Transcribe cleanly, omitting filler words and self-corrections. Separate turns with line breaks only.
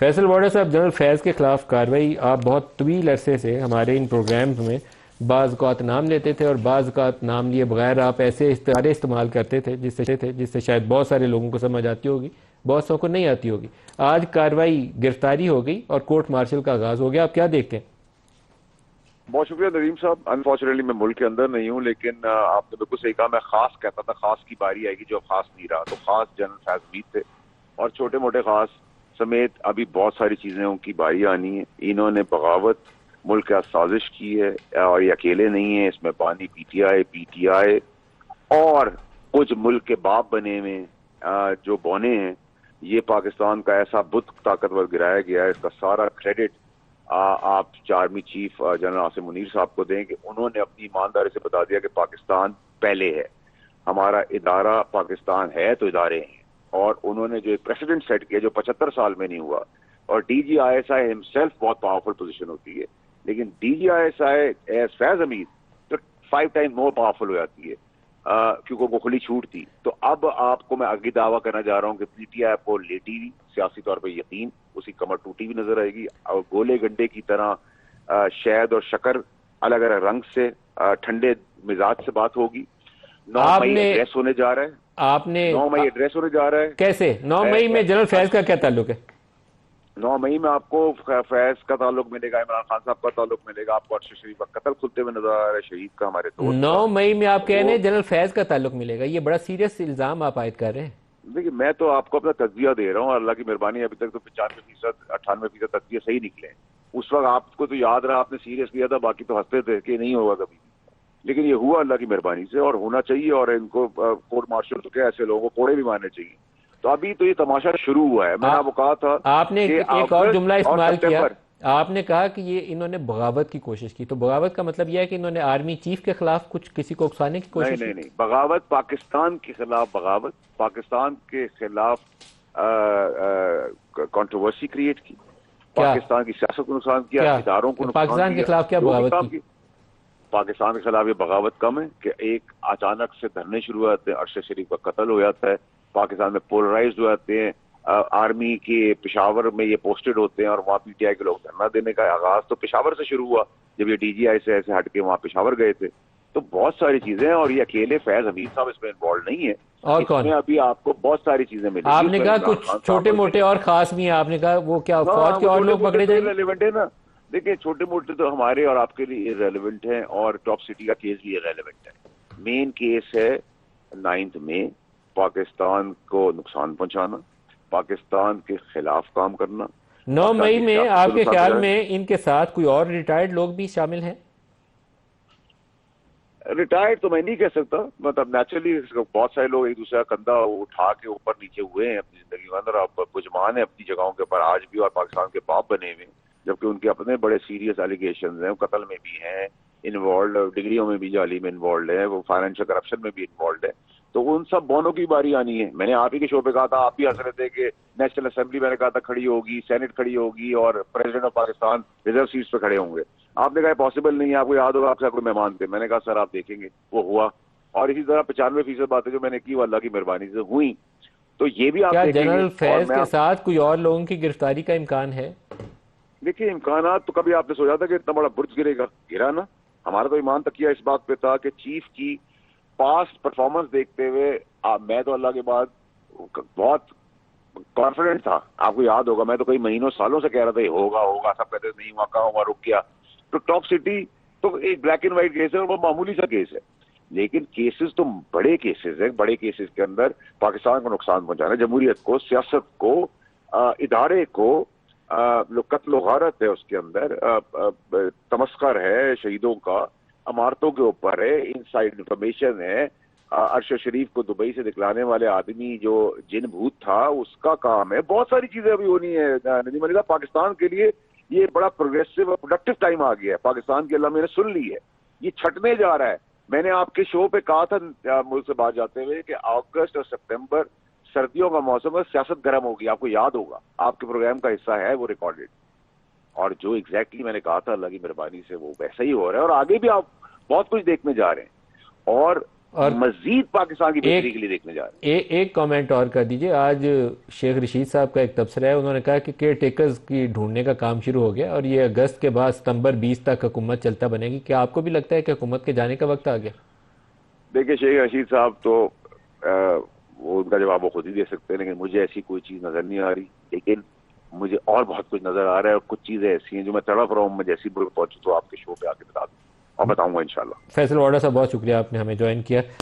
Faisal order صاحب، general فیض کے خلاف کارروائی آپ بہت طویل عرصے سے ہمارے ان پروگرامز میں بعض اوقات نام لیتے تھے اور بعض اوقات نام لیے بغیر آپ ایسے استعارے استعمال کرتے تھے جس سے شاید بہت سارے لوگوں کو سمجھ آتی ہوگی، بہت سو کو نہیں آتی ہوگی۔ آج کارروائی گرفتاری ہو گئی اور کورٹ مارشل کا آغاز ہو گیا، آپ کیا دیکھتے ہیں؟
بہت شکریہ ندیم صاحب۔ انفارچونیٹلی میں ملک کے اندر نہیں ہوں، لیکن آپ نے بالکل صحیح کہا۔ میں خاص کہتا تھا خاص کی باری آئے گی، جو خاص نہیں رہا، تو خاص جنرل فیض امید تھے اور چھوٹے موٹے خاص سمیت ابھی بہت ساری چیزیں ان کی باری آنی ہے۔ انہوں نے بغاوت ملک کا سازش کی ہے اور یہ اکیلے نہیں ہیں، اس میں بانی پی ٹی آئی اور کچھ ملک کے باپ بنے ہوئے جو بونے ہیں۔ یہ پاکستان کا ایسا بت طاقتور گرایا گیا ہے، اس کا سارا کریڈٹ آپ army chief general Asim Munir صاحب کو دیں کہ انہوں نے اپنی ایمانداری سے بتا دیا کہ پاکستان پہلے ہے، ہمارا ادارہ پاکستان ہے تو ادارے ہیں، اور انہوں نے جو ایک پریسیڈنٹ سیٹ کیا جو 75 سال میں نہیں ہوا۔ اور D G I S I himself بہت پاورفل پوزیشن ہوتی ہے، لیکن D G I S I is Faiz Hameed تو 5 ٹائم مور پاورفل ہو جاتی ہے کیونکہ وہ کھلی چھوٹ تھی۔ تو اب آپ کو میں آگے دعویٰ کرنا چاہ رہا ہوں کہ پی ٹی آئی کو لیٹی ہوئی سیاسی طور پہ یقین، اسی کمر ٹوٹی ہوئی نظر آئے گی، اور گولے گنڈے کی طرح شہد اور شکر الگ الگ رنگ سے ٹھنڈے مزاج سے بات ہوگی۔ 9
آپ
مئی
نے
ایڈریس ہونے جا رہا ہے۔
آپ نے
9 مئی ایڈریس ہونے جا رہا ہے۔
کیسے 9 مئی میں جنرل فیض کا کیا تعلق ہے؟
9 مئی میں آپ کو فیض کا تعلق ملے گا، عمران خان صاحب کا تعلق ملے گا، آپ کو ارشد شریف کا قتل کھلتے ہوئے نظر آ رہا ہے، شہید کا، ہمارے دوست
9
کا۔
مئی میں آپ کہہ رہے
وہ
ہیں جنرل فیض کا تعلق ملے گا، یہ بڑا سیریس الزام آپ عائد کر رہے ہیں۔
دیکھیے، میں تو آپ کو اپنا تجزیہ دے رہا ہوں، اللہ کی مہربانی ابھی تک تو 95% 98% تجزیہ صحیح نکلے ہیں۔ اس وقت آپ کو تو یاد رہا، آپ نے سیریس لیا تھا، باقی تو ہنستے تھے کہ نہیں ہوگا کبھی، لیکن یہ ہوا اللہ کی مہربانی سے اور ہونا چاہیے، اور ان کو کورٹ مارشل تو کیا ایسے لوگوں کو کوڑے بھی مارنے چاہیے۔ تو ابھی تو یہ تماشا شروع ہوا ہے۔ میں نے آپ کو کہا تھا
آپ نے
کہ
ایک اور جملہ
اگست اور
استعمال کیا،
سپٹمبر۔
آپ نے کہا کہ یہ انہوں نے بغاوت کی کوشش کی، تو بغاوت کا مطلب یہ ہے کہ انہوں نے آرمی چیف کے خلاف کسی کو اکسانے کی
نہیں
کوشش کی؟
نہیں نہیں، بغاوت پاکستان کے خلاف، بغاوت پاکستان کے خلاف کنٹروورسی کریٹ کی،
کیا
پاکستان کی سیاست کو نقصان کیا،
کیا
اداروں کو نقصان
پاکستان کے
دیا،
خلاف کیا
جو بھی
بغاوت
کام
کی؟
کی۔ پاکستان کے خلاف یہ بغاوت کم ہے کہ ایک اچانک سے دھرنے شروع ہو جاتے ہیں، ارشد شریف کا قتل ہو جاتا ہے، پاکستان میں پولرائزڈ ہو جاتے ہیں، آرمی کے پشاور میں یہ پوسٹڈ ہوتے ہیں اور وہاں پی ٹی آئی کے لوگ دھرنا دینے کا آغاز تو پشاور سے شروع ہوا جب یہ ڈی جی آئی سے ایسے ہٹ کے وہاں پشاور گئے تھے۔ تو بہت ساری چیزیں ہیں، اور یہ اکیلے فیض حمید صاحب اس میں انوالو نہیں ہے،
اور
اس
کون؟
میں ابھی آپ کو بہت ساری چیزیں ملیں گی،
آپ
اس
نے
میں
کہا
عمران
کچھ
خان صاحب
چھوٹے
کو
موٹے اور خاص بھی ہیں، آپ نے کہا وہ کیا فوج کے
وہ
اور
چھوٹے
لوگ
موٹے
پکڑے
تو
جائیں گے؟
ریلیونٹ ہے نا۔ دیکھیں، چھوٹے موٹے تو ہمارے اور آپ کے لیے ریلیونٹ ہیں، اور ٹاپ سٹی کا کیس بھی ریلیونٹ ہے۔ مین کیس ہے 9 میں پاکستان کو نقصان پہنچانا، پاکستان کے خلاف کام کرنا،
9
پاکستان
مئی
کی
میں
سیاست کو
آپ کے
نقصان
خیال
پہنچانا۔
میں ان کے ساتھ کوئی اور ریٹائرڈ لوگ بھی شامل ہیں؟
ریٹائرڈ تو میں نہیں کہہ سکتا، مطلب نیچرلی بہت سارے لوگ ایک دوسرے کا کندھا اٹھا کے اوپر نیچے ہوئے ہیں اپنی زندگی کے اندر، اب بجمان ہیں اپنی جگہوں کے اوپر آج بھی، اور پاکستان کے باپ بنے ہوئے ہیں، جبکہ ان کے اپنے بڑے سیریس ایلیگیشنز ہیں، قتل میں بھی ہیں انوالوڈ، ڈگریوں میں بھی جعلی میں انوالوڈ ہیں، وہ فائنینشیل کرپشن میں بھی انوالوڈ ہے۔ تو ان سب بونوں کی باری آنی ہے۔ میں نے آپ ہی کے شو پہ کہا تھا، آپ بھی ہنس رہے تھے کہ نیشنل اسمبلی میں نے کہا تھا کھڑی ہوگی، سینٹ کھڑی ہوگی، اور president of Pakistan reserve seats پہ کھڑے ہوں گے۔ آپ نے کہا پاسبل نہیں ہے، آپ کو یاد ہوگا آپ سے کوئی مہمان تھے، میں نے کہا سر آپ دیکھیں گے، وہ ہوا۔ اور اسی طرح 95% باتیں جو میں نے کی وہ اللہ کی مہربانی سے ہوئی، تو یہ بھی آپ
کیا
دیکھیں گے۔
جنرل
اور
فیض
میں
کے
آپ
ساتھ کوئی اور لوگوں کی گرفتاری کا امکان ہے؟
دیکھیے، امکانات تو کبھی آپ نے سوچا تھا کہ اتنا بڑا برج گرے گا؟ گرا نا۔ ہمارا تو ایمان تکیہ اس بات پہ تھا کہ چیف کی پاسٹ پرفارمنس دیکھتے ہوئے میں تو اللہ کے بعد بہت کانفیڈنٹ تھا۔ آپ کو یاد ہوگا میں تو کئی مہینوں سالوں سے کہہ رہا تھا یہ ہوگا ہوگا، سب کہتے نہیں ہوا، کہاں ہوا، رک گیا۔ تو ٹاپ سٹی تو ایک بلیک اینڈ وائٹ کیس ہے اور وہ معمولی سا کیس ہے، لیکن کیسز تو بڑے کیسز ہیں۔ بڑے کیسز کے اندر پاکستان کو نقصان پہنچانا، جمہوریت کو، سیاست کو، ادارے کو، قتل و غارت ہے اس کے اندر، تمسخر ہے شہیدوں کا، عمارتوں کے اوپر ہے، ان سائڈ انفارمیشن ہے، ارشد شریف کو دبئی سے دکھلانے والے آدمی جو جن بھوت تھا اس کا کام ہے۔ بہت ساری چیزیں ابھی ہونی ہے ندیم علی صاحب۔ پاکستان کے لیے یہ بڑا پروگریسو اور پروڈکٹیو ٹائم آ گیا ہے، پاکستان کی اللہ میں نے سن لی ہے، یہ چھٹنے جا رہا ہے۔ میں نے آپ کے شو پہ کہا تھا ملک سے بات جاتے ہوئے کہ اگست اور سپتمبر سردیوں کا موسم ہے، سیاست گرم ہوگی، آپ کو یاد ہوگا، آپ کے پروگرام کا حصہ ہے وہ ریکارڈڈ، اور جو ایگزیکٹلی میں نے کہا تھا اللہ کی مہربانی سے وہ ویسا ہی ہو رہا ہے، اور آگے بھی آپ بہت کچھ دیکھنے جا رہے ہیں۔ اور
اور
مزید پاکستان کی بہتری کے لیے دیکھنے جا رہے ہیں۔
ایک کامنٹ اور کر دیجئے. آج شیخ رشید صاحب کا ایک تبصرہ ہے, انہوں نے کہا کہ کیئر ٹیکرز کی ڈھونڈنے کا کام شروع ہو گیا اور یہ اگست کے بعد ستمبر 20 تک حکومت چلتا بنے گی. کیا آپ کو بھی لگتا ہے کہ حکومت کے جانے کا وقت آ گیا؟
دیکھیں شیخ رشید صاحب تو وہ ان کا جواب وہ خود ہی دے سکتے ہیں، لیکن مجھے ایسی کوئی چیز نظر نہیں آ رہی. لیکن مجھے اور بہت کچھ نظر آ رہا ہے، اور کچھ چیزیں ایسی ہیں جو میں تڑپ رہا ہوں. میں جیسی ملک پہنچوں تو آپ کے شو پہ آ کے بتا دوں اور بتاؤں گا انشاءاللہ.
فیصل واڈا صاحب بہت شکریہ، آپ نے ہمیں جوائن کیا.